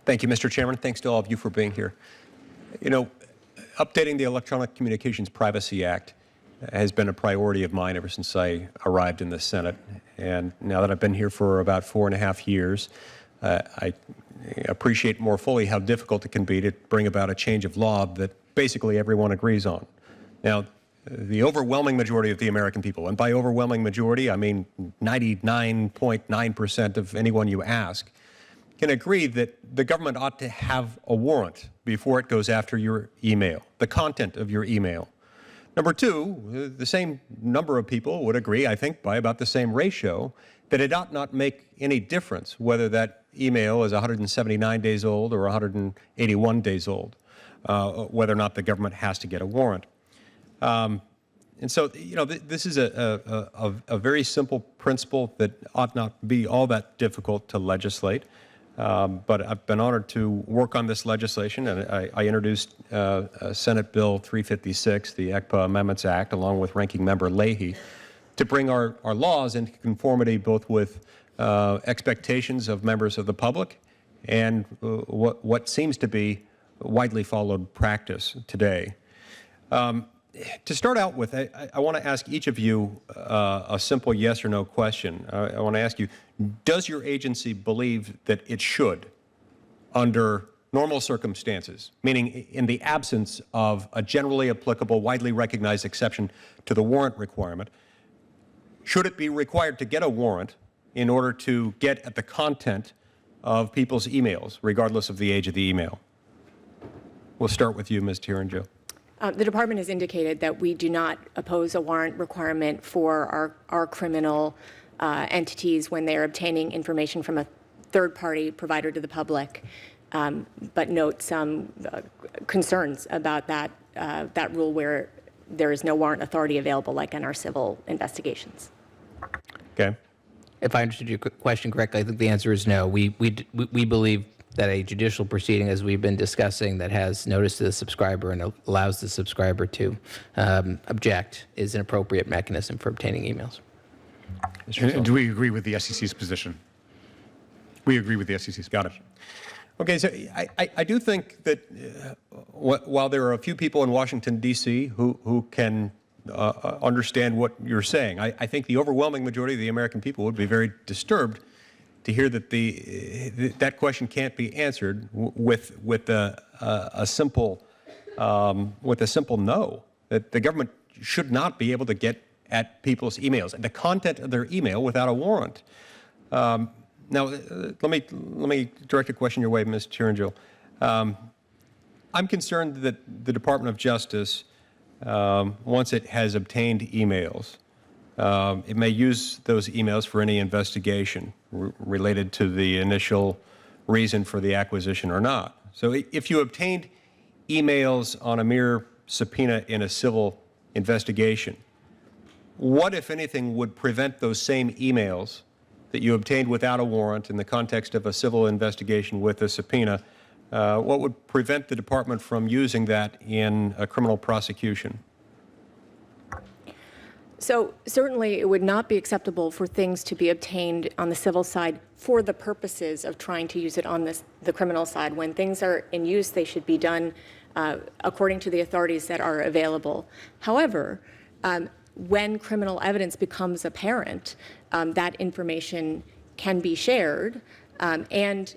Thank you, Mr. Chairman. Thanks to all of you for being here. You know, updating the Electronic Communications Privacy Act has been a priority of mine ever since I arrived in the Senate. And now that I've been here for about 4.5 years, I appreciate more fully how difficult it can be to bring about a change of law that basically everyone agrees on. Now, the overwhelming majority of the American people, and by overwhelming majority, I mean 99.9% of anyone you ask, can agree that the government ought to have a warrant before it goes after your email, the content of your email. Number two, the same number of people would agree, I think, by about the same ratio, that it ought not make any difference whether that email is 179 days old or 181 days old, whether or not the government has to get a warrant. And so, you know, this is a very simple principle that ought not be all that difficult to legislate. But I've been honored to work on this legislation, and I introduced Senate Bill 356, the ECPA Amendments Act, along with Ranking Member Leahy, to bring our laws into conformity both with expectations of members of the public and what seems to be widely followed practice today. To start out with, I want to ask each of you a simple yes or no question. I want to ask you, does your agency believe that it should, under normal circumstances, meaning in the absence of a generally applicable, widely recognized exception to the warrant requirement, should it be required to get a warrant in order to get at the content of people's emails, regardless of the age of the email? We'll start with you, Ms. Tirinjo. The Department has indicated that we do not oppose a warrant requirement for our criminal entities when they are obtaining information from a third-party provider to the public, but note some concerns about that rule where there is no warrant authority available, like in our civil investigations. Okay. If I understood your question correctly, I think the answer is no. We believe that a judicial proceeding, as we've been discussing, that has notice to the subscriber and allows the subscriber to object is an appropriate mechanism for obtaining emails. And do we agree with the SEC's position? We agree with the SEC's position. Got it. Okay, so I do think that while there are a few people in Washington, D.C. who can understand what you're saying, I think the overwhelming majority of the American people would be very disturbed to hear that that question can't be answered with a simple no, that the government should not be able to get at people's emails and the content of their email without a warrant. Now, let me direct a question your way, Ms. Tirinjo. I'm concerned that the Department of Justice, once it has obtained emails, it may use those emails for any investigation related to the initial reason for the acquisition or not. So if you obtained emails on a mere subpoena in a civil investigation, what, if anything, would prevent those same emails that you obtained without a warrant in the context of a civil investigation with a subpoena, what would prevent the department from using that in a criminal prosecution? So certainly it would not be acceptable for things to be obtained on the civil side for the purposes of trying to use it on the criminal side. When things are in use, they should be done according to the authorities that are available. However, when criminal evidence becomes apparent, that information can be shared, and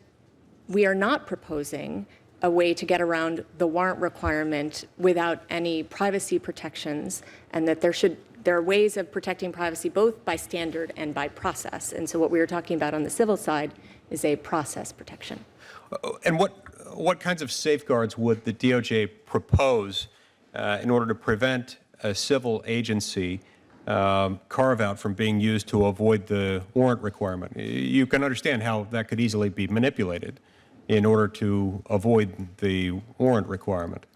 we are not proposing a way to get around the warrant requirement without any privacy protections, and that there are ways of protecting privacy both by standard and by process. And so what we are talking about on the civil side is a process protection. And what kinds of safeguards would the DOJ propose in order to prevent a civil agency carve-out from being used to avoid the warrant requirement? You can understand how that could easily be manipulated in order to avoid the warrant requirement.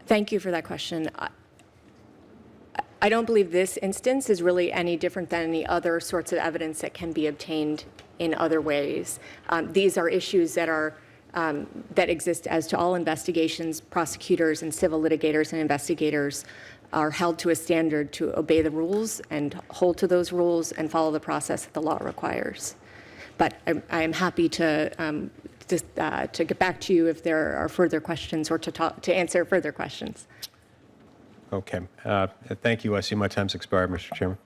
Thank you for that question. I don't believe this instance is really any different than any other sorts of evidence that can be obtained in other ways. These are issues that are that exist as to all investigations. Prosecutors and civil litigators and investigators are held to a standard to obey the rules and hold to those rules and follow the process that the law requires. But I am happy to to get back to you if there are further questions or to answer further questions. Okay. Thank you. I see my time's expired, Mr. Chairman.